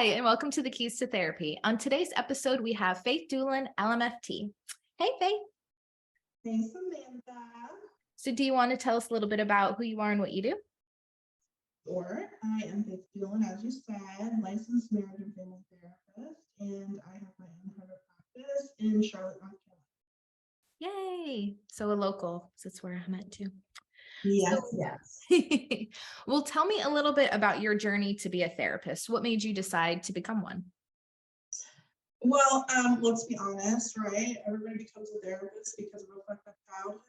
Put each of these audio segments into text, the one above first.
Hi, and welcome to the Keys to Therapy. On today's episode, we have Faith Dulin, LMFT. Hey, Faith. Hey, Samantha. So do you want to tell us a little bit about who you are and what you do? Sure. I am Faith Dulin, as you said, licensed marriage and family therapist, and I have my own private practice in Charlotte, North Carolina. Yay. So a local, so that's where I'm at too. Yes, So, yes. well, tell me a little bit about your journey to be a therapist. What made you decide to become one? Well, let's be honest, right? Everybody becomes a therapist because of a fucked up childhood.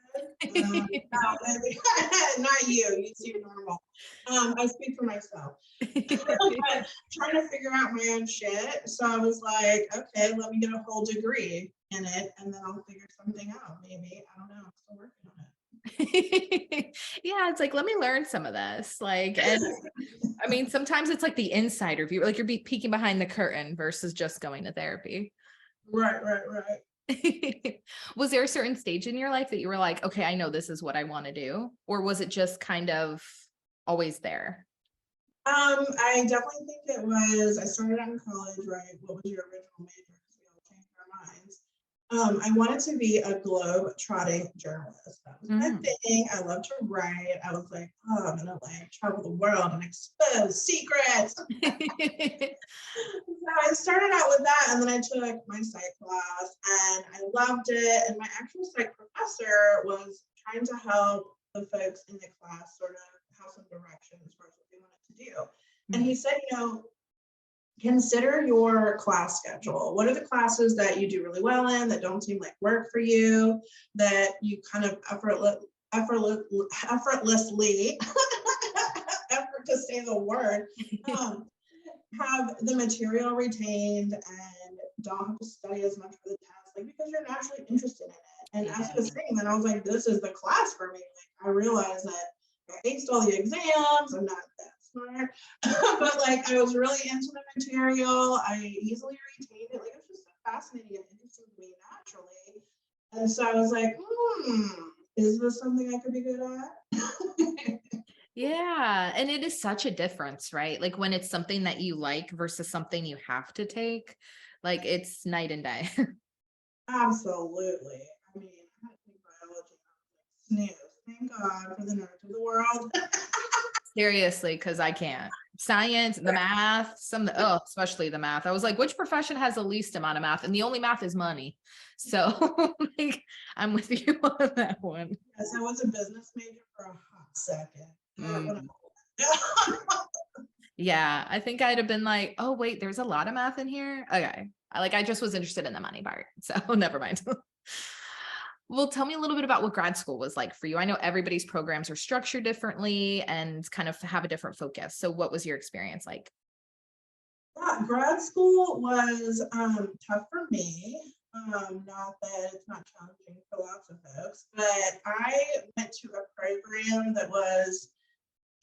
Not you. You seem normal. I speak for myself. But trying to figure out my own shit. So I was like, okay, let me get a whole degree in it, and then I'll figure something out. Maybe. I don't know. I'm still working on it. Yeah, it's like, let me learn some of this. And I mean, sometimes it's like the insider view, like you're peeking behind the curtain versus just going to therapy. Right. Was there a certain stage in your life that you were like, okay, I know this is what I want to do? Or was it just kind of always there? I definitely think it was, I started out in college, right? What was your original major? Because we all changed our minds. I wanted to be a globe-trotting journalist. That was my thing. I love to write. I was like, oh, I'm gonna like travel the world and expose secrets. So I started out with that, and then I took my psych class, and I loved it. And my actual psych professor was trying to help the folks in the class sort of have some direction as far as what they wanted to do. And he said, consider your class schedule. What are the classes that you do really well in, that don't seem like work for you, that you kind of effortlessly, effort to say the word, have the material retained and don't have to study as much for the test, like because you're naturally interested in it. And as he was saying that, I was like, this is the class for me. Like I realized that I aced all the exams. I'm not that smart, but like I was really into the material. I easily retained it. Like it was just so fascinating and interesting to me naturally. And so I was like, is this something I could be good at? Yeah. And it is such a difference, right? Like when it's something that you like versus something you have to take, like it's night and day. Absolutely. I mean, I had to take biology. I was like, snooze. Thank God for the nerds of the world. Seriously, because I can't. Science, the math, especially the math. I was like, which profession has the least amount of math? And the only math is money. So like, I'm with you on that one. Yes, I was a business major for a hot second. Yeah, I think I'd have been like, oh, wait, there's a lot of math in here. Okay. I just was interested in the money part. So never mind. Well, tell me a little bit about what grad school was like for you. I know everybody's programs are structured differently and kind of have a different focus. So what was your experience like? Yeah, grad school was tough for me. Not that it's not challenging for lots of folks, but I went to a program that was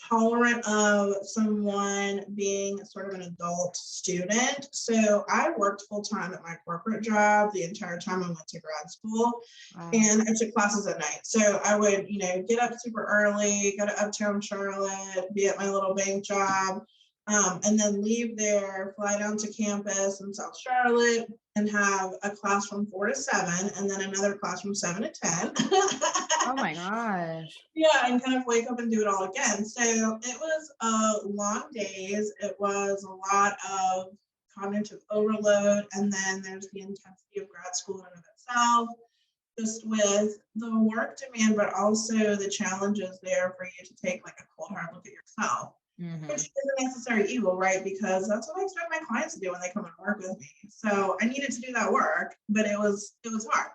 tolerant of someone being sort of an adult student. So I worked full time at my corporate job the entire time I went to grad school. And I took classes at night. So I would, get up super early, go to Uptown Charlotte, be at my little bank job, and then leave there, fly down to campus in South Charlotte, and have a class from 4 to 7, and then another class from 7 to 10. Oh my gosh. Yeah, and kind of wake up and do it all again. So it was long days. It was a lot of cognitive overload, and then there's the intensity of grad school in and of itself, just with the work demand, but also the challenges there for you to take like a cold hard look at yourself. Which is a necessary evil, right? Because that's what I expect my clients to do when they come and work with me. So I needed to do that work, but it was hard.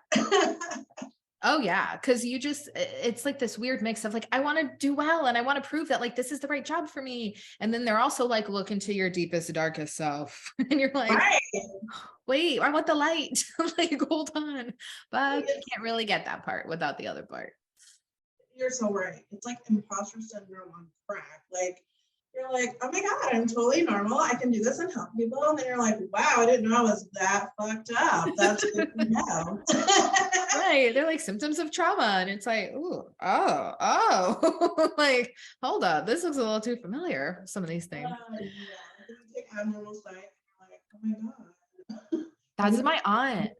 Oh yeah. Cause it's like this weird mix of like, I want to do well and I want to prove that like, this is the right job for me. And then they're also like, look into your deepest, darkest self. And you're like, right. Wait, I want the light. Like, hold on. But you can't really get that part without the other part. You're so right. It's like imposter syndrome on crack. Like, you're like, oh my God, I'm totally normal. I can do this and help people. And then you're like, wow, I didn't know I was that fucked up. That's good to know. Right. They're like symptoms of trauma. And it's like, ooh, like, hold up. This looks a little too familiar. Some of these things. Yeah. Did you take abnormal psych? oh my God. That's my aunt.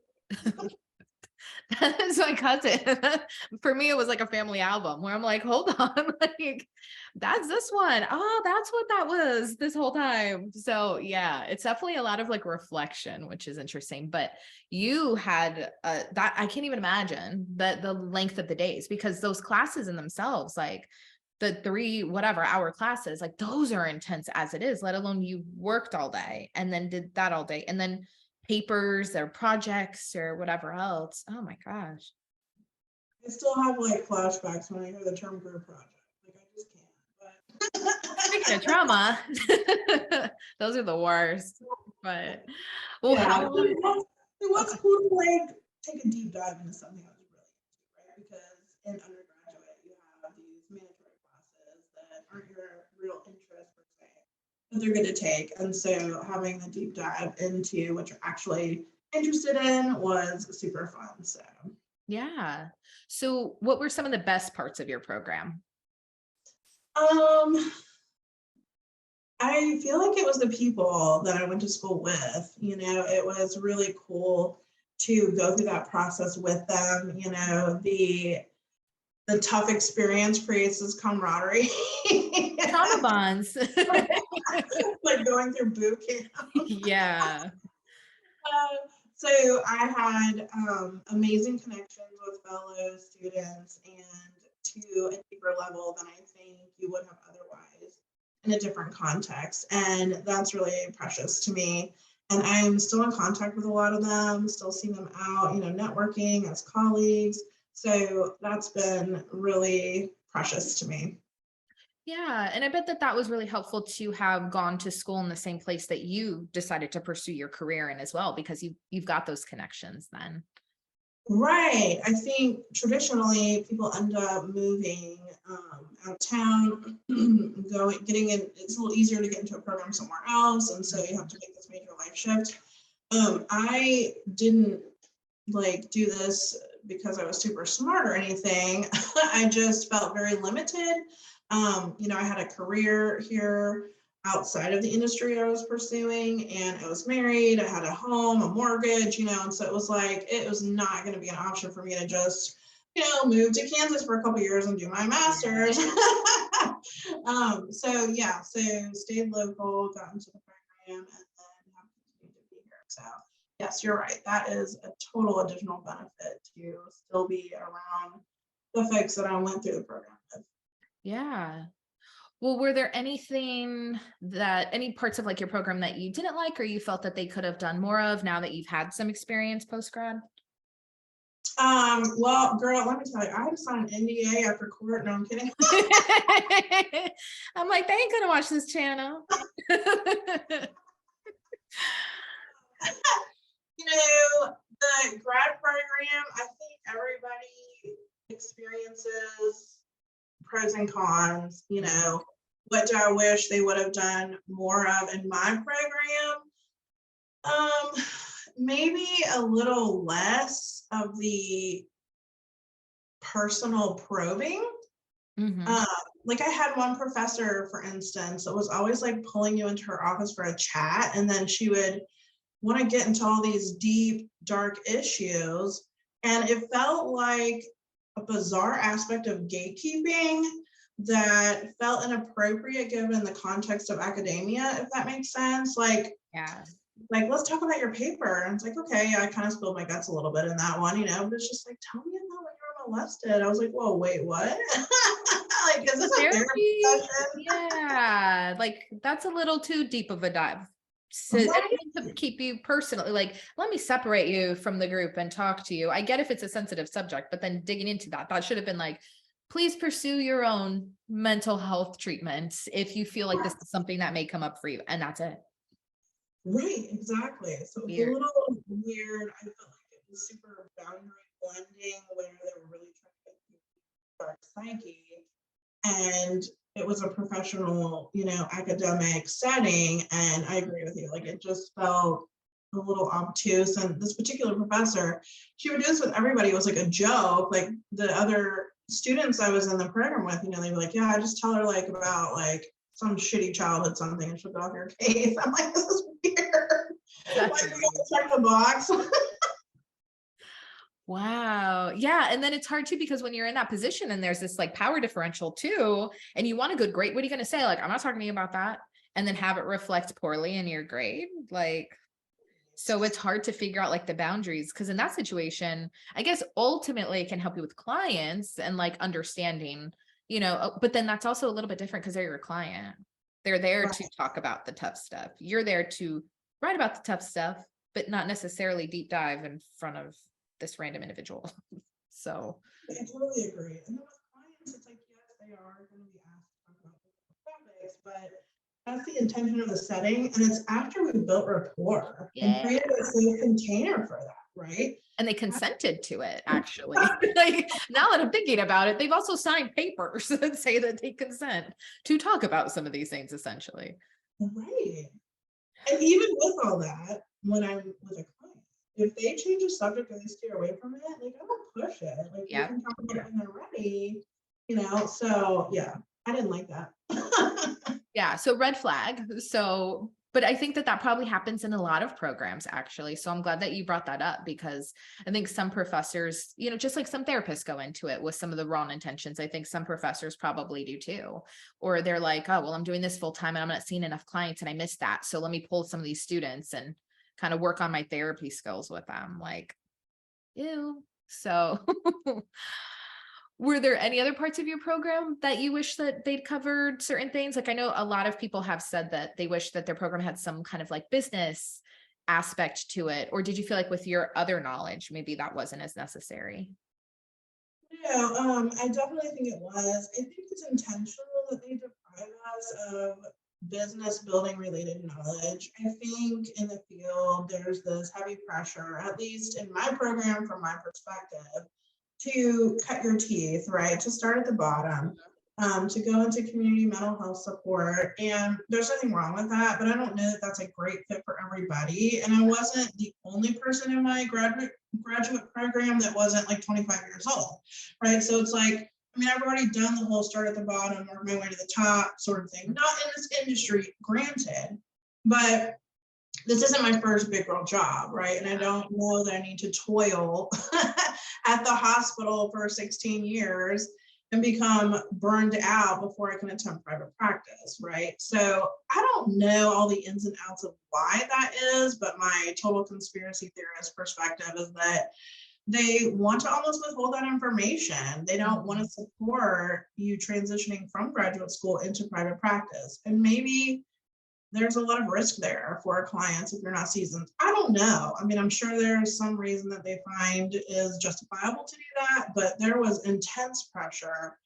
That's my cousin. For me, it was like a family album where I'm like, hold on, like that's this one. Oh, that's what that was this whole time. So yeah, it's definitely a lot of like reflection, which is interesting. But you had that I can't even imagine the length of the days, because those classes in themselves, like the 3 whatever hour classes, like those are intense as it is, let alone you worked all day and then did that all day and then papers or projects or whatever else. Oh my gosh. I still have like flashbacks when I hear the term group project. Like I just can't. Speaking of But trauma, those are the worst. But well, yeah, how long? it was Okay. cool to like take a deep dive into something I was really into, right? Because in undergraduate you have these mandatory classes that aren't your real interest per se, but they're good to take. And so having the deep dive into what you're actually interested in was super fun. So Yeah. So what were some of the best parts of your program? um I feel like it was the people that I went to school with. It was really cool to go through that process with them. The tough experience creates this camaraderie. Trauma bonds. Like going through boot camp. Yeah. So I had amazing connections with fellow students, and to a deeper level than I think you would have otherwise in a different context. And that's really precious to me. And I'm still in contact with a lot of them, still seeing them out, networking as colleagues. So that's been really precious to me. Yeah. And I bet that that was really helpful to have gone to school in the same place that you decided to pursue your career in as well, because you've got those connections then. Right. I think traditionally people end up moving out of town, getting in. It's a little easier to get into a program somewhere else, and so you have to make this major life shift. I didn't like do this because I was super smart or anything. I just felt very limited. I had a career here outside of the industry I was pursuing, and I was married, I had a home, a mortgage, and so it was like it was not going to be an option for me to just move to Kansas for a couple years and do my master's. So stayed local, got into the program, and then have continued to be here. So yes, you're right, that is a total additional benefit to still be around the folks that I went through the program with. Yeah. Well, were there any parts of like your program that you didn't like, or you felt that they could have done more of now that you've had some experience post grad? Well, girl, let me tell you, I had to sign an NDA after court. No, I'm kidding. I'm like, they ain't gonna watch this channel. The grad program, I think everybody experiences pros and cons. What do I wish they would have done more of in my program? Maybe a little less of the personal probing. Mhm. Like I had one professor, for instance, that was always like pulling you into her office for a chat, and then she would want to get into all these deep, dark issues. And it felt like a bizarre aspect of gatekeeping that felt inappropriate given the context of academia, if that makes sense. Yeah. Like, let's talk about your paper. And it's like, okay, I kind of spilled my guts a little bit in that one, but it's just like, tell me about when you were molested. I was like, whoa, wait, what? Like, is The this a therapy therapy, session? yeah, like that's a little too deep of a dive. So, and Right. to keep you personally, like, let me separate you from the group and talk to you. I get if it's a sensitive subject, but then digging into that should have been like, please pursue your own mental health treatment if you feel like this is something that may come up for you. And that's it. Right, exactly. So it was a Weird. little weird. I felt like it was super boundary blending where they were really trying to get the dark psyche. And it was a professional, academic setting. And I agree with you. Like it just felt a little obtuse. And this particular professor, she would do this with everybody. It was like a joke. Like the other students I was in the program with, they were like, yeah, I just tell her like about like some shitty childhood something and she'll get off your case. I'm like, this is weird. Like you gotta check the box. Wow. Yeah. And then it's hard too, because when you're in that position and there's this like power differential too, and you want a good grade, what are you going to say? Like, I'm not talking to you about that. And then have it reflect poorly in your grade. Like, so it's hard to figure out like the boundaries. Cause in that situation, I guess ultimately it can help you with clients and like understanding, but then that's also a little bit different because they're your client. They're there to talk about the tough stuff. You're there to write about the tough stuff, but not necessarily deep dive in front of this random individual. So I totally agree. And then with clients, it's like, yes, they are going to be asked to talk about topics, but that's the intention of the setting. And it's after we've built rapport and created a safe container for that, right? And they consented to it, actually. Like, now that I'm thinking about it, they've also signed papers that say that they consent to talk about some of these things, essentially. Right. And even with all that, when I'm with a client, if they change the subject or they steer away from it, like I don't push it. Like we can talk about it when they're ready, So yeah, I didn't like that. Yeah. So red flag. So, but I think that probably happens in a lot of programs, actually. So I'm glad that you brought that up, because I think some professors, just like some therapists go into it with some of the wrong intentions. I think some professors probably do too. Or they're like, oh, well, I'm doing this full time and I'm not seeing enough clients and I missed that. So let me pull some of these students and kind of work on my therapy skills with them. Like, ew. So were there any other parts of your program that you wish that they'd covered certain things? Like, I know a lot of people have said that they wish that their program had some kind of like business aspect to it. Or did you feel like with your other knowledge, maybe that wasn't as necessary? Yeah, I definitely think it was. I think it's intentional that they deprive us of business building related knowledge. I think in the field, there's this heavy pressure, at least in my program, from my perspective, to cut your teeth, right? To start at the bottom, to go into community mental health support. And there's nothing wrong with that, but I don't know that that's a great fit for everybody. And I wasn't the only person in my graduate program that wasn't like 25 years old, right? So it's like, I've already done the whole start at the bottom, work my way to the top sort of thing. Not in this industry, granted, but this isn't my first big girl job, right? And I don't know that I need to toil at the hospital for 16 years and become burned out before I can attempt private practice, right? So I don't know all the ins and outs of why that is, but my total conspiracy theorist perspective is that they want to almost withhold that information. They don't want to support you transitioning from graduate school into private practice. And maybe there's a lot of risk there for our clients if you're not seasoned. I don't know. I'm sure there's some reason that they find is justifiable to do that, but there was intense pressure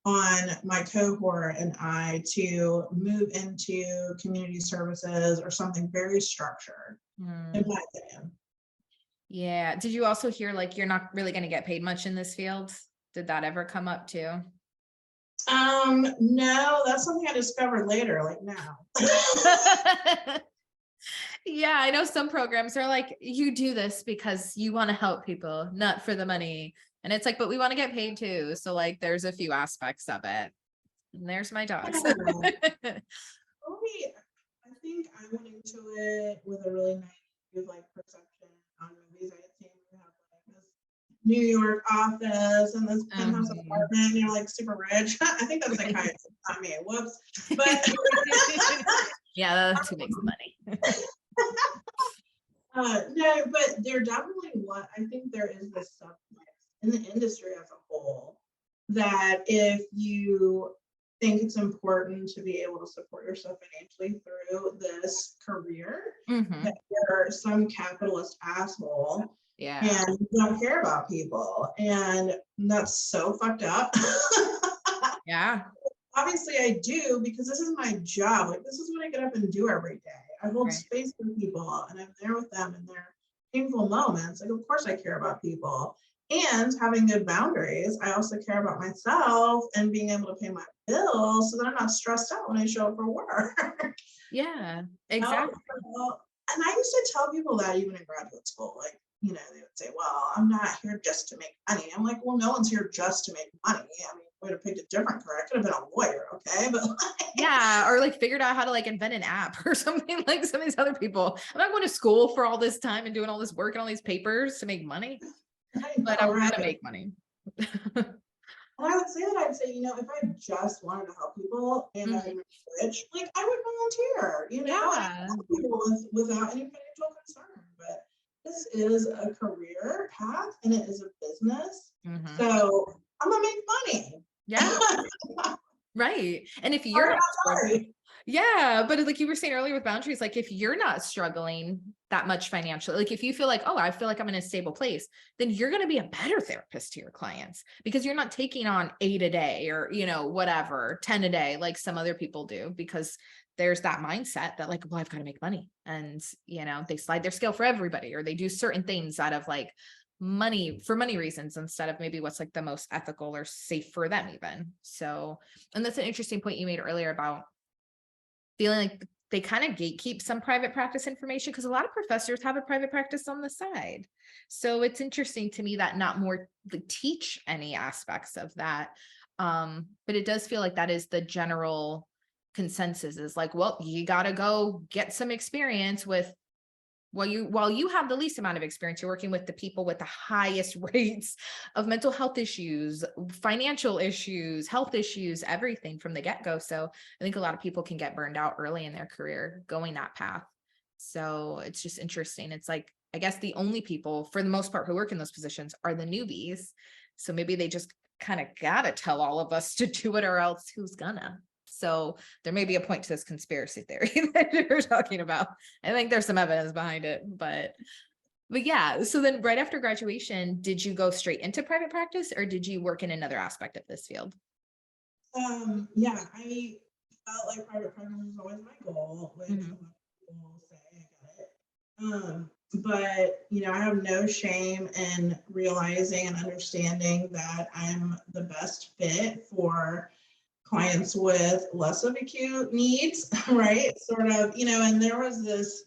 on my cohort and I to move into community services or something very structured, in my opinion. Yeah. Did you also hear like you're not really going to get paid much in this field? Did that ever come up too? No, that's something I discovered later, like now. Yeah, I know some programs are like, you do this because you want to help people, not for the money. And it's like, but we want to get paid too. So like, there's a few aspects of it. And there's my dogs. I think I went into it with a really naive like perception on movies I had seen. We have like this New York office and this penthouse apartment, and you're like super rich. I think that's like not me. Whoops. But yeah, that's who makes the money. No, but there definitely I think there is this subtext in the industry as a whole that if you think it's important to be able to support yourself financially through this career, that you're some capitalist asshole and you don't care about people. And that's so fucked up. Yeah. Obviously I do, because this is my job. Like this is what I get up and do every day. I hold space for people and I'm there with them in their painful moments. Like, of course I care about people. And having good boundaries, I also care about myself and being able to pay my bills so that I'm not stressed out when I show up for work. Yeah, exactly. And I used to tell people that even in graduate school, like, they would say, well, I'm not here just to make money. I'm like, well, no one's here just to make money. would have picked a different career. I could have been a lawyer, okay? But Yeah. Or like figured out how to like invent an app or something like some of these other people. I'm not going to school for all this time and doing all this work and all these papers to make money, I but know, I'm going to right? make money. And I would say that I'd say, if I just wanted to help people and Mhm. I'm rich, like I would volunteer, and Yeah. help people without any financial concern. But this is a career path and it is a business. Mhm. So I'm gonna make money. Yeah. Right. And if you're Sorry, not not struggling, sorry. yeah, but like you were saying earlier with boundaries, like if you're not struggling that much financially, like if you feel like, oh, I feel like I'm in a stable place, then you're going to be a better therapist to your clients because you're not taking on 8 a day or, whatever, 10 a day, like some other people do, because there's that mindset that like, well, I've got to make money. And, they slide their scale for everybody, or they do certain things out of like money for money reasons instead of maybe what's like the most ethical or safe for them even. So, and that's an interesting point you made earlier about feeling like they kind of gatekeep some private practice information because a lot of professors have a private practice on the side. So it's interesting to me that not more like, teach any aspects of that. But it does feel like that is the general consensus is like, well, you got to go get some experience with while you have the least amount of experience, you're working with the people with the highest rates of mental health issues, financial issues, health issues, everything from the get-go. So I think a lot of people can get burned out early in their career going that path. So it's just interesting. It's like, I guess the only people for the most part who work in those positions are the newbies. So maybe they just kind of gotta tell all of us to do it or else who's gonna. So there may be a point to this conspiracy theory that you're talking about. I think there's some evidence behind it, but yeah. So then right after graduation, did you go straight into private practice or did you work in another aspect of this field? Yeah, I felt like private practice was always my goal, which a Mhm. lot of people say I get it. But I have no shame in realizing and understanding that I'm the best fit for clients with less of acute needs, right? Sort of, and there was this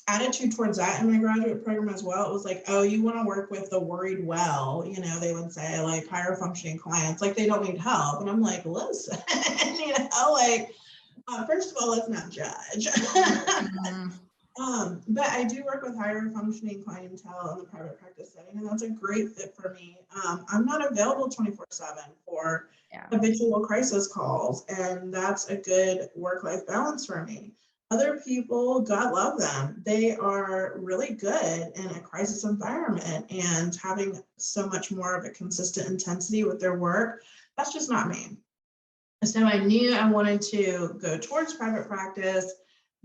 attitude towards that in my graduate program as well. It was like, oh, you want to work with the worried well, they would say like higher functioning clients, like they don't need help. And I'm like, listen, like, first of all, let's not judge. Mhm. But I do work with higher functioning clientele in the private practice setting, and that's a great fit for me. I'm not available 24/7 for Yeah. habitual crisis calls, and that's a good work-life balance for me. Other people, God love them, they are really good in a crisis environment and having so much more of a consistent intensity with their work. That's just not me. So I knew I wanted to go towards private practice,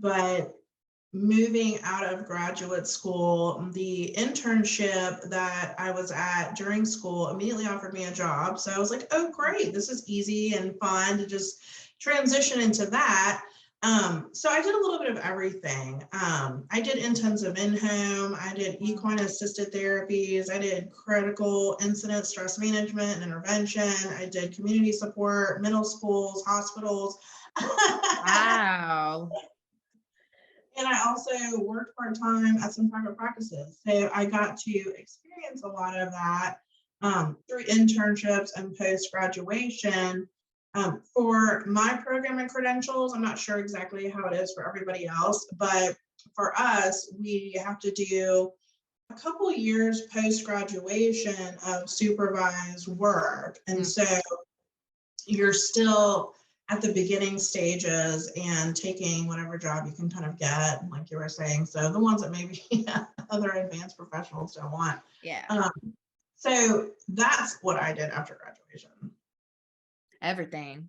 but moving out of graduate school, the internship that I was at during school immediately offered me a job. So I was like, oh, great, this is easy and fun to just transition into that. So I did a little bit of everything. I did intensive in-home, I did equine assisted therapies, I did critical incident stress management and intervention, I did community support, middle schools, hospitals. Wow. And I also worked part-time at some private practices. So I got to experience a lot of that through internships and post-graduation. For my program and credentials, I'm not sure exactly how it is for everybody else, but for us, we have to do a couple years post-graduation of supervised work. And Mm. so you're still at the beginning stages and taking whatever job you can kind of get, like you were saying. So the ones that maybe other advanced professionals don't want. Yeah. Um, so that's what I did after graduation. Everything.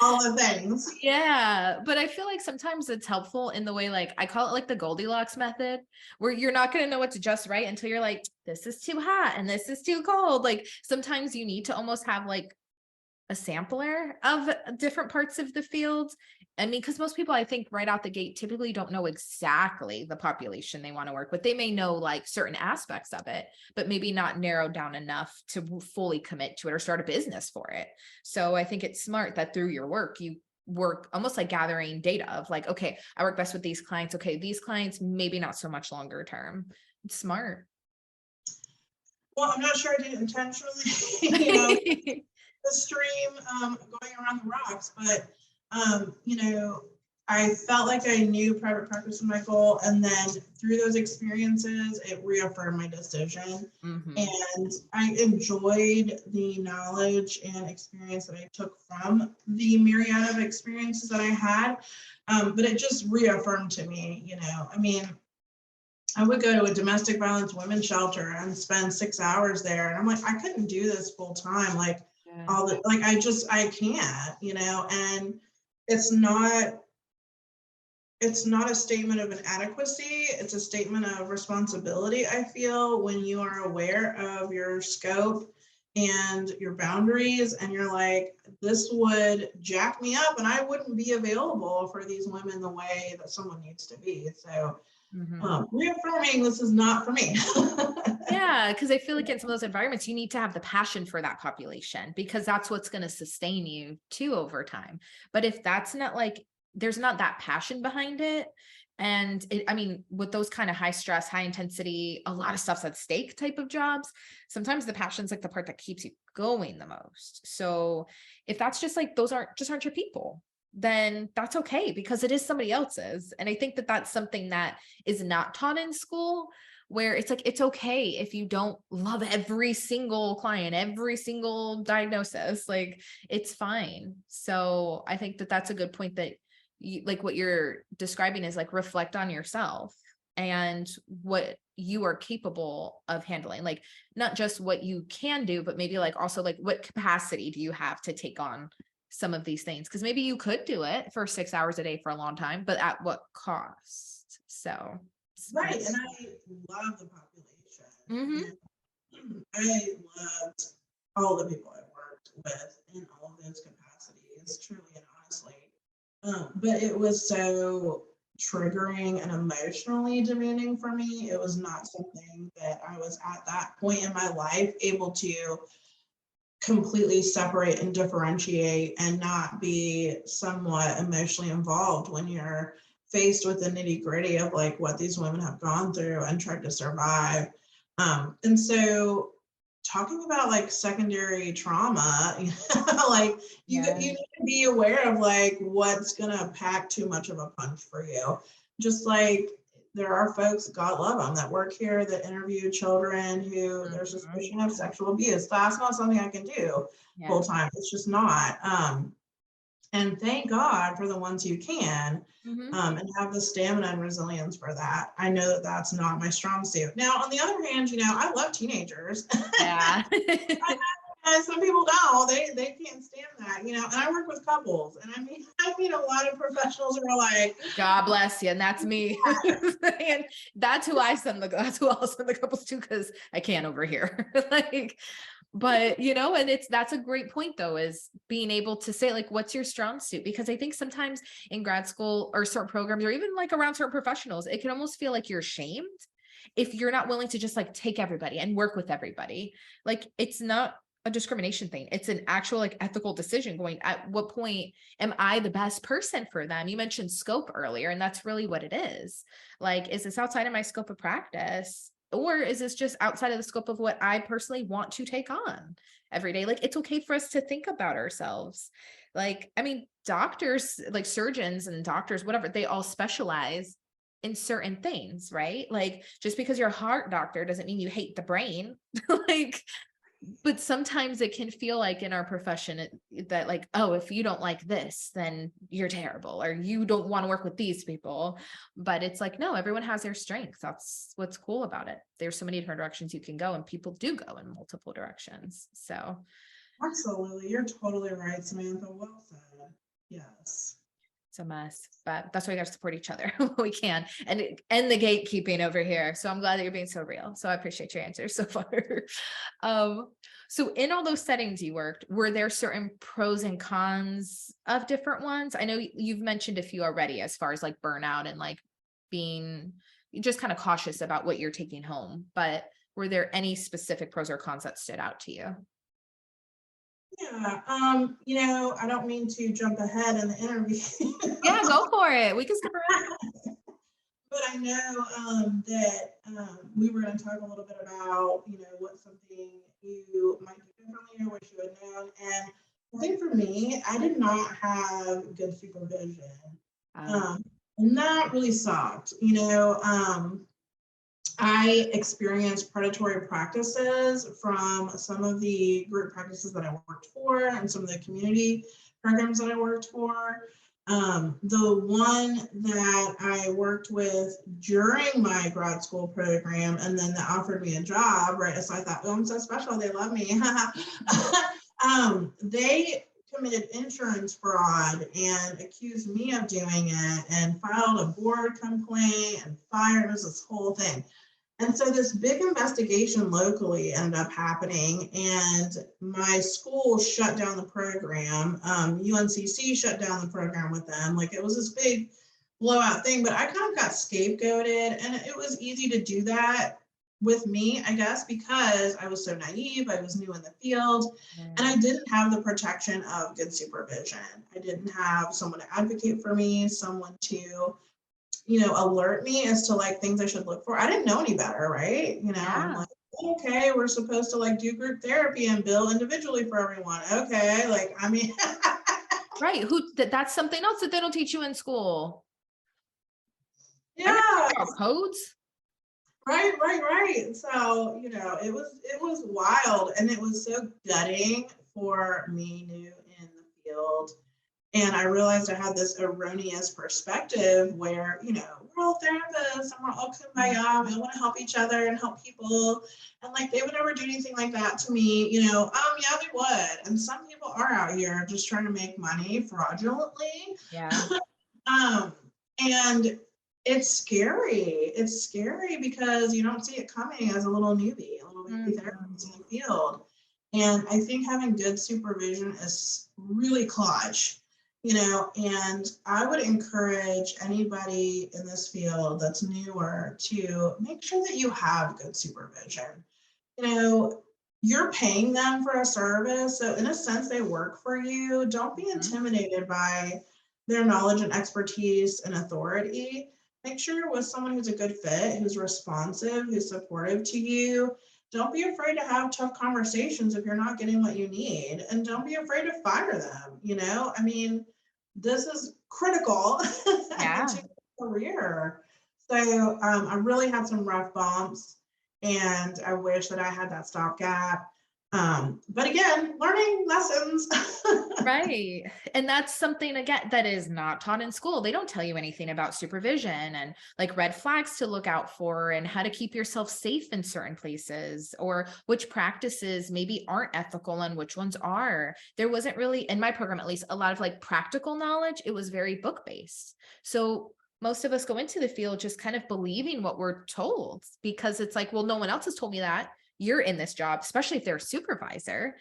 All the things. Yeah, but I feel like sometimes it's helpful in the way, like I call it like the Goldilocks method, where you're not going to know what's just right until you're like, this is too hot and this is too cold. Like sometimes you need to almost have like a sampler of different parts of the field. I mean, because most people, I think, right out the gate typically don't know exactly the population they want to work with. They may know like certain aspects of it, but maybe not narrowed down enough to fully commit to it or start a business for it. So I think it's smart that through your work, you work almost like gathering data of like, okay, I work best with these clients. Okay, these clients, maybe not so much longer term. It's smart. Well, I'm not sure I did it intentionally. the stream going around the rocks. But you know, I felt like I knew private practice was my goal, and then through those experiences, it reaffirmed my decision. And I enjoyed the knowledge and experience that I took from the myriad of experiences that I had. But it just reaffirmed to me, you know, I mean, I would go to a domestic violence women's shelter and spend 6 hours there. And I'm like, I couldn't do this full time. Like all the, like, I can't, you know, and it's not a statement of inadequacy. It's a statement of responsibility, I feel, when you are aware of your scope and your boundaries, and you're like, this would jack me up and I wouldn't be available for these women the way that someone needs to be. So reaffirming this is not for me. Yeah, because I feel like in some of those environments, you need to have the passion for that population, because that's what's going to sustain you too over time. But if that's not like, there's not that passion behind it. And I mean, with those kind of high stress, high intensity, a lot of stuff's at stake type of jobs, sometimes the passion's like the part that keeps you going the most. So if that's just like, those aren't your people, then that's okay, because it is somebody else's. And I think that that's something that is not taught in school, where it's like, it's okay if you don't love every single client, every single diagnosis, like it's fine. So I think that that's a good point, that you, like what you're describing is like, reflect on yourself and what you are capable of handling, like not just what you can do, but maybe like also like what capacity do you have to take on some of these things, because maybe you could do it for 6 hours a day for a long time, but at what cost? So Right, and I love the population. I loved all the people I worked with in all of those capacities, truly and honestly. But it was so triggering and emotionally demanding for me. It was not something that I was at that point in my life able to completely separate and differentiate and not be somewhat emotionally involved when you're faced with the nitty gritty of like what these women have gone through and tried to survive. And so talking about like secondary trauma, you know, like you need to be aware of like what's gonna pack too much of a punch for you. Just like there are folks, God love them, that work here that interview children who there's suspicion of sexual abuse. That's not something I can do full time. It's just not. And thank God for the ones who can, and have the stamina and resilience for that. I know that that's not my strong suit. Now, on the other hand, you know, I love teenagers. Yeah. And some people don't. They can't stand that, you know. And I work with couples, and I mean a lot of professionals who are like, God bless you, and that's me. And that's who I'll send the couples to, because I can't over here. Like, but you know, and that's a great point though, is being able to say like, what's your strong suit? Because I think sometimes in grad school or certain programs, or even like around certain professionals, it can almost feel like you're shamed if you're not willing to just like take everybody and work with everybody. Like it's not a discrimination thing. It's an actual like ethical decision going, at what point am I the best person for them? You mentioned scope earlier, and that's really what it is. Like, is this outside of my scope of practice? Or is this just outside of the scope of what I personally want to take on every day? Like, it's okay for us to think about ourselves. Like, I mean, doctors, like surgeons and doctors, whatever, they all specialize in certain things, right? Like, just because you're a heart doctor doesn't mean you hate the brain. Like, but sometimes it can feel like in our profession that like, oh, if you don't like this, then you're terrible, or you don't want to work with these people. But it's like, no, everyone has their strengths. That's what's cool about it. There's so many different directions you can go, and people do go in multiple directions. So absolutely, you're totally right, Samantha. Well said. Yes. it's a mess, but that's why we got to support each other when we can, and the gatekeeping over here. So I'm glad that you're being so real. So I appreciate your answers so far. So in all those settings you worked, were there certain pros and cons of different ones? I know you've mentioned a few already, as far as like burnout and like being just kind of cautious about what you're taking home, but were there any specific pros or cons that stood out to you? Yeah. You know, I don't mean to jump ahead in the interview. Yeah, go for it. We can skip around. But I know that we were going to talk a little bit about, you know, what's something you might do differently, I wish you had known. And I think for me, I did not have good supervision. Um, and that really sucked. I experienced predatory practices from some of the group practices that I worked for and some of the community programs that I worked for. The one that I worked with during my grad school program and then that offered me a job, right? So I thought, oh, I'm so special. They love me. They committed insurance fraud and accused me of doing it and filed a board complaint and fired us, this whole thing. And so this big investigation locally ended up happening, and my school shut down the program. UNCC shut down the program with them. Like, it was this big blowout thing, but I kind of got scapegoated, and it was easy to do that with me, I guess, because I was so naive. I was new in the field, and I didn't have the protection of good supervision. I didn't have someone to advocate for me, someone to alert me as to like things I should look for. I didn't know any better, right? I'm like, okay, we're supposed to like do group therapy and bill individually for everyone. Okay, like, I mean, right. That's something else that they don't teach you in school. Yeah. Codes. Right. So, it was wild, and it was so gutting for me, new in the field. And I realized I had this erroneous perspective where, we're all therapists and we're all kumbaya, we all want to help each other and help people. And like, they would never do anything like that to me, yeah, they would. And some people are out here just trying to make money fraudulently. Yeah. And it's scary. It's scary because you don't see it coming as a little newbie, a little baby therapist in the field. And I think having good supervision is really clutch. And I would encourage anybody in this field that's newer to make sure that you have good supervision. You're paying them for a service, so in a sense, they work for you. Don't be intimidated by their knowledge and expertise and authority. Make sure you're with someone who's a good fit, who's responsive, who's supportive to you. Don't be afraid to have tough conversations if you're not getting what you need, and don't be afraid to fire them. I mean, this is critical to your career. So I really had some rough bumps, and I wish that I had that stopgap. But again, learning lessons. Right. And that's something, again, that is not taught in school. They don't tell you anything about supervision and like red flags to look out for and how to keep yourself safe in certain places, or which practices maybe aren't ethical and which ones are. There wasn't really, in my program at least, a lot of like practical knowledge. It was very book-based. So most of us go into the field just kind of believing what we're told, because it's like, well, no one else has told me that. You're in this job, especially if they're a supervisor,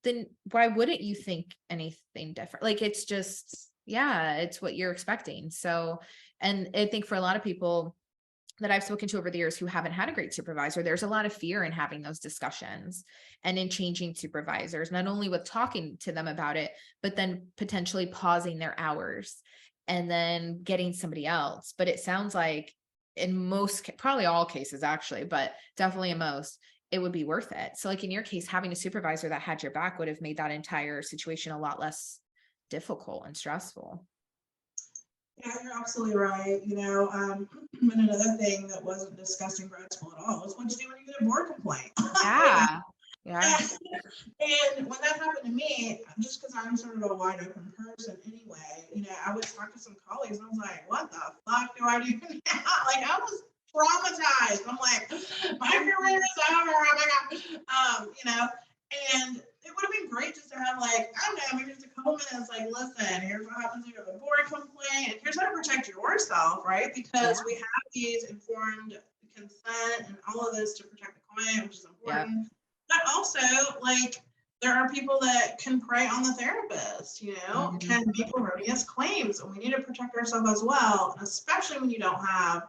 then why wouldn't you think anything different? Like, it's just, it's what you're expecting. So, and I think for a lot of people that I've spoken to over the years who haven't had a great supervisor, there's a lot of fear in having those discussions and in changing supervisors, not only with talking to them about it, but then potentially pausing their hours and then getting somebody else. But it sounds like in most, probably all cases actually, but definitely in most, it would be worth it. So like in your case, having a supervisor that had your back would have made that entire situation a lot less difficult and stressful. Yeah, you're absolutely right. And another thing that wasn't discussed in grad school at all was what to do when you get a board complaint. Yeah. And when that happened to me, just because I'm sort of a wide open person anyway, I would talk to some colleagues and I was like, what the fuck do I do now? Like, I was traumatized. I'm like, my career is over. Oh my God. And it would have been great just to have like, I don't know, maybe just a couple minutes, like, listen, here's what happens if you have a board complaint, and here's how to protect yourself, right? Because we have these informed consent and all of this to protect the client, which is important. But also, like, there are people that can prey on the therapist, can make erroneous claims, and we need to protect ourselves as well, and especially when you don't have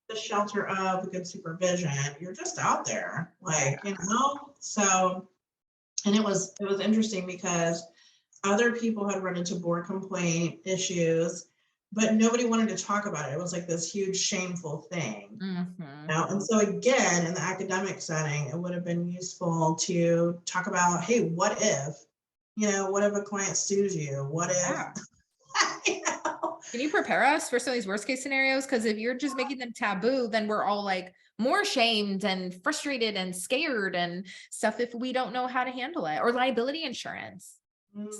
the shelter of good supervision. You're just out there, like, so. And it was interesting because other people had run into board complaint issues but nobody wanted to talk about it. It was like this huge shameful thing. Mhm. And so again, in the academic setting, it would have been useful to talk about, hey, what if, what if a client sues you? What if, Yeah. you know? Can you prepare us for some of these worst case scenarios? Because if you're just making them taboo, then we're all like more shamed and frustrated and scared and stuff if we don't know how to handle it, or liability insurance.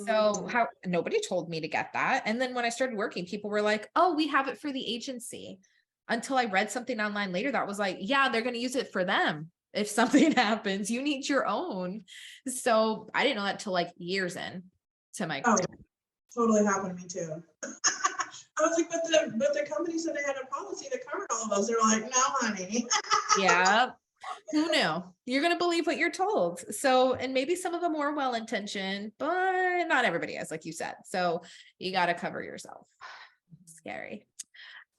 So Mhm. how nobody told me to get that. And then when I started working, people were like, oh, we have it for the agency. Until I read something online later that was like, yeah, they're going to use it for them. If something happens, you need your own. So I didn't know that till like years in to my Oh, career. totally happened to me too. I was like, but the company said they had a policy that covered all of us. They're like, no, honey. Yeah. Who knew? You're going to believe what you're told. So, and maybe some of them are well intentioned, but not everybody is, like you said. So you got to cover yourself. Scary.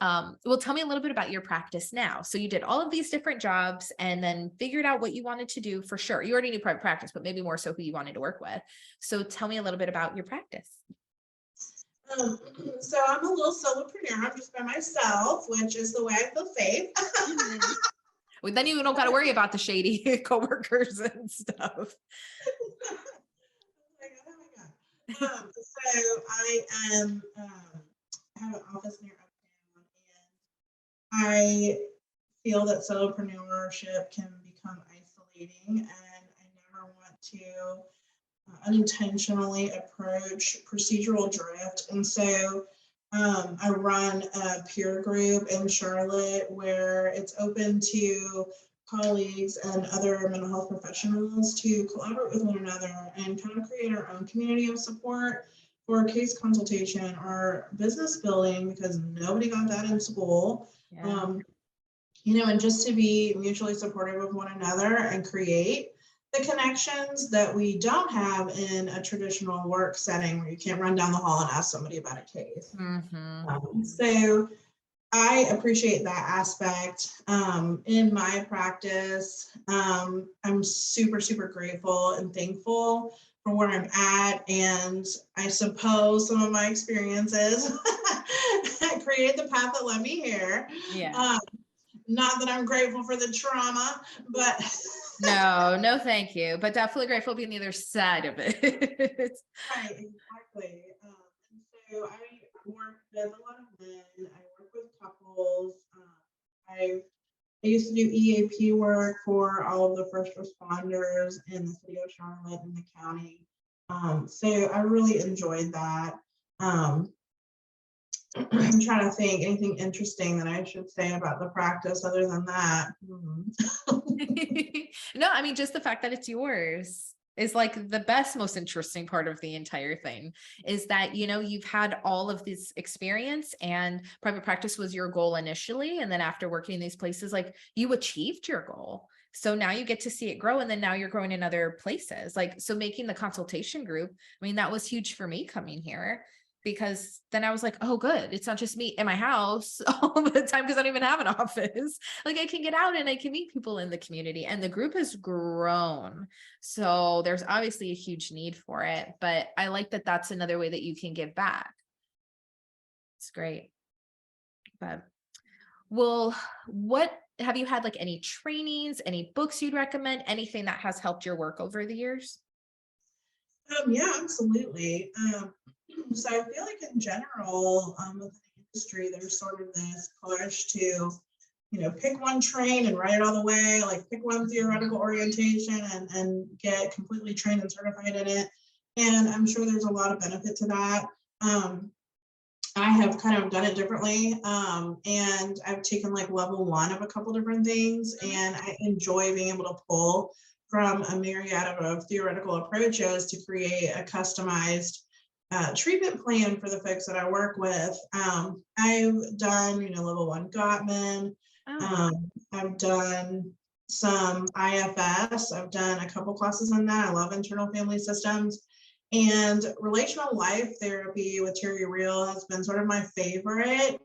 Well, tell me a little bit about your practice now. So you did all of these different jobs and then figured out what you wanted to do for sure. You already knew private practice, but maybe more so who you wanted to work with. So tell me a little bit about your practice. Um, so I'm a little solopreneur. I'm just by myself, which is the way I feel safe. Mhm. Well, then you don't got to worry about the shady coworkers and stuff. Like, oh my God. So I am have an office near uptown, and I feel that solopreneurship can become isolating, and I never want to unintentionally approach procedural drift. And so I run a peer group in Charlotte where it's open to colleagues and other mental health professionals to collaborate with one another and kind of create our own community of support for case consultation or business building, because nobody got that in school. Yeah. Um, and just to be mutually supportive of one another and create the connections that we don't have in a traditional work setting where you can't run down the hall and ask somebody about a case. Mm-hmm. So I appreciate that aspect in my practice. I'm super, super grateful and thankful for where I'm at. And I suppose some of my experiences created the path that led me here. Yeah. Um, Not that I'm grateful for the trauma, but No, thank you. But definitely grateful to be on the other side of it. right, exactly. And so I work with a lot of men. I work with couples. I used to do EAP work for all of the first responders in the city of Charlotte and the county. So I really enjoyed that. Um, I'm trying to think anything interesting that I should say about the practice other than that. No, I mean, just the fact that it's yours is like the best, most interesting part of the entire thing is that, you've had all of this experience and private practice was your goal initially. And then after working in these places, like you achieved your goal. So now you get to see it grow. And then now you're growing in other places. Like, so making the consultation group, I mean, that was huge for me coming here because then I was like, oh, good. It's not just me in my house all the time because I don't even have an office. Like I can get out and I can meet people in the community and the group has grown. So there's obviously a huge need for it, but I like that that's another way that you can give back. It's great. But well, what have you had like any trainings, any books you'd recommend, anything that has helped your work over the years? Yeah, absolutely. So I feel like in general, with the industry, there's sort of this push to, pick one train and write it all the way, like pick one theoretical orientation and get completely trained and certified in it. And I'm sure there's a lot of benefit to that. I have kind of done it differently. And I've taken like level one of a couple different things, and I enjoy being able to pull from a myriad of theoretical approaches to create a customized treatment plan for the folks that I work with. I've done, level one Gottman. Oh, I've done some IFS. I've done a couple classes on that. I love internal family systems. And relational life therapy with Terry Real has been sort of my favorite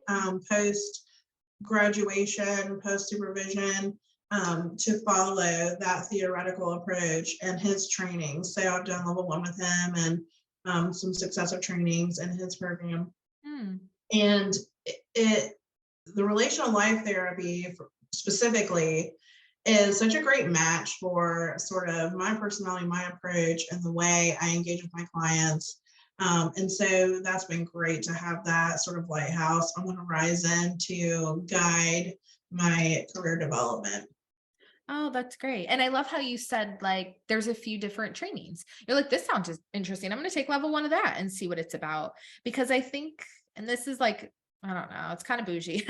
post graduation, post supervision, to follow that theoretical approach and his training. So I've done level one with him and some successive trainings in his program. hmm. And the relational life therapy specifically is such a great match for sort of my personality, my approach, and the way I engage with my clients. And so that's been great to have that sort of lighthouse on the horizon to guide my career development. Oh, that's great. And I love how you said like there's a few different trainings. You're like, this sounds just interesting. I'm going to take level one of that and see what it's about. Because I think, and this is like, I don't know, it's kind of bougie.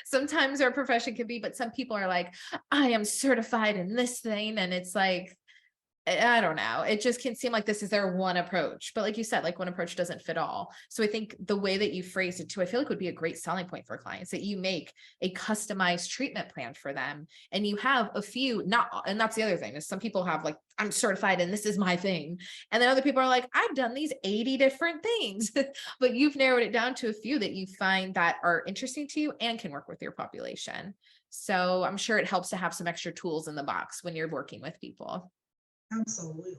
Sometimes our profession can be, but some people are like, I am certified in this thing. And it's like, I don't know. It just can seem like this is their one approach. But like you said, like one approach doesn't fit all. So I think the way that you phrased it too, I feel like would be a great selling point for clients that you make a customized treatment plan for them. And you have a few, not, and that's the other thing is some people have like, I'm certified and this is my thing. And then other people are like, I've done these 80 different things, but you've narrowed it down to a few that you find that are interesting to you and can work with your population. So I'm sure it helps to have some extra tools in the box when you're working with people. Absolutely.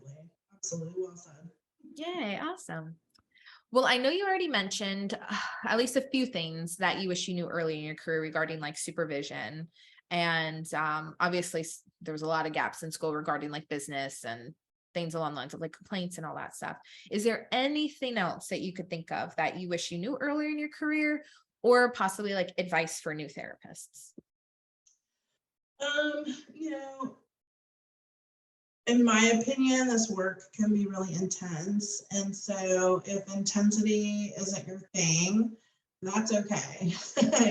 Absolutely. Well said. Yay, awesome. Well, I know you already mentioned at least a few things that you wish you knew early in your career regarding like supervision. And obviously, there was a lot of gaps in school regarding like business and things along the lines of like complaints and all that stuff. Is there anything else that you could think of that you wish you knew earlier in your career or possibly like advice for new therapists? You know, in my opinion, this work can be really intense. And so if intensity isn't your thing, that's okay.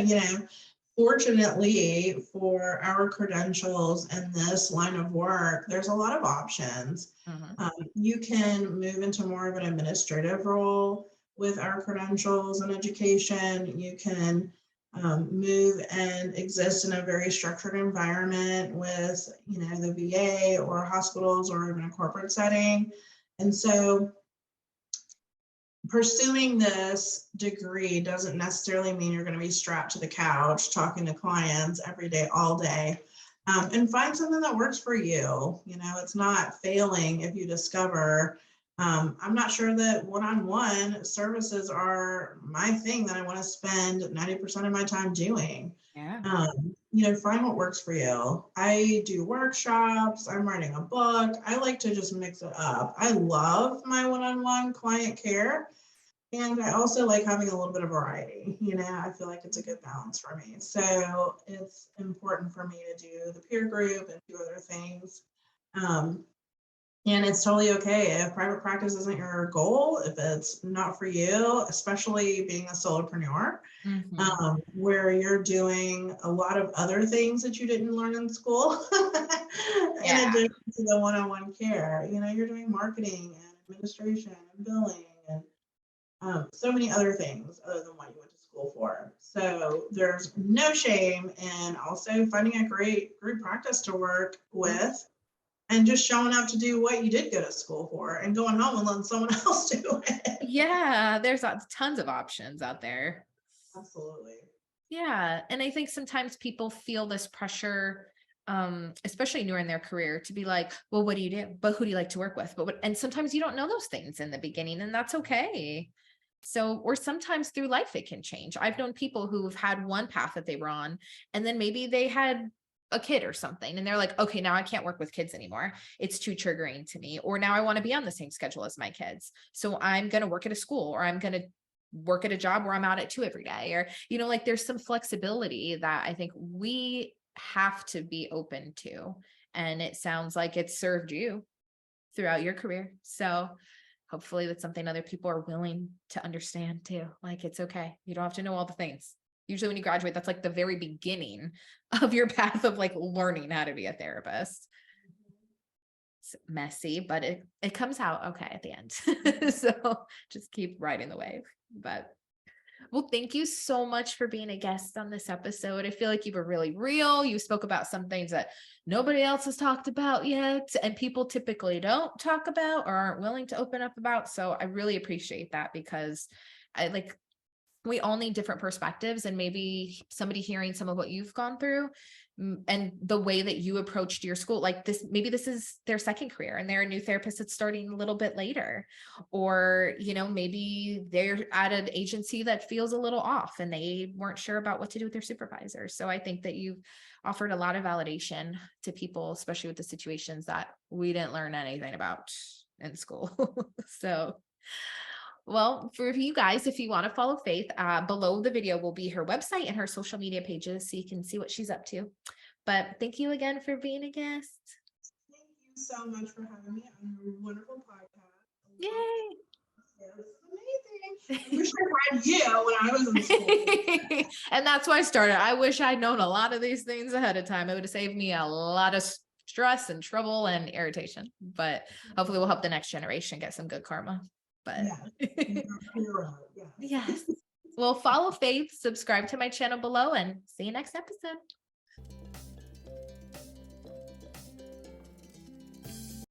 You know, fortunately for our credentials in this line of work, there's a lot of options. Mhm. You can move into more of an administrative role with our credentials and education. You can move and exist in a very structured environment with, you know, the VA or hospitals or even a corporate setting. And so pursuing this degree doesn't necessarily mean you're going to be strapped to the couch talking to clients every day, all day. And find something that works for you. You know, it's not failing if you discover, I'm not sure that one-on-one services are my thing that I want to spend 90% of my time doing. Yeah. You know, find what works for you. I do workshops, I'm writing a book. I like to just mix it up. I love my one-on-one client care. And I also like having a little bit of variety. You know, I feel like it's a good balance for me. So it's important for me to do the peer group and do other things. Um, and it's totally okay if private practice isn't your goal, if it's not for you, especially being a solopreneur, Mhm. where you're doing a lot of other things that you didn't learn in school, in Yeah. addition to the one-on-one care. You know, you're doing marketing and administration and billing and so many other things other than what you went to school for. So there's no shame in also finding a great group practice to work with and just showing up to do what you did go to school for and going home and letting someone else do it. Yeah, there's tons of options out there. Absolutely. Yeah, and I think sometimes people feel this pressure, especially newer in their career, to be like, "Well, what do you do? But who do you like to work with?" But what, and sometimes you don't know those things in the beginning, and that's okay. So, or sometimes through life it can change. I've known people who've had one path that they were on, and then maybe they had a kid or something, and they're like, "Okay, now I can't work with kids anymore. It's too triggering to me." Or now I want to be on the same schedule as my kids, so I'm going to work at a school, or I'm going to work at a job where I'm out at 2 every day, or, you know, like there's some flexibility that I think we have to be open to. And it sounds like it's served you throughout your career. So hopefully that's something other people are willing to understand too. Like it's okay. You don't have to know all the things. Usually when you graduate, that's like the very beginning of your path of like learning how to be a therapist. It's messy, but it comes out okay at the end. So just keep riding the wave. But well, thank you so much for being a guest on this episode. I feel like you were really real. You spoke about some things that nobody else has talked about yet, and people typically don't talk about or aren't willing to open up about. So I really appreciate that because I we all need different perspectives, and maybe somebody hearing some of what you've gone through and the way that you approached your school, like this, maybe this is their second career and they're a new therapist that's starting a little bit later, or, maybe they're at an agency that feels a little off and they weren't sure about what to do with their supervisor. So I think that you've offered a lot of validation to people, especially with the situations that we didn't learn anything about in school. So, well, for you guys, if you want to follow Faith, below the video will be her website and her social media pages, so you can see what she's up to. But thank you again for being a guest. Thank you so much for having me on your wonderful podcast. Yay! It's amazing. I wish I had you when I was in school. And that's why I started. I wish I'd known a lot of these things ahead of time. It would have saved me a lot of stress and trouble and irritation. But hopefully we'll help the next generation get some good karma. But yes. Well, follow Faith, subscribe to my channel below, and see you next episode.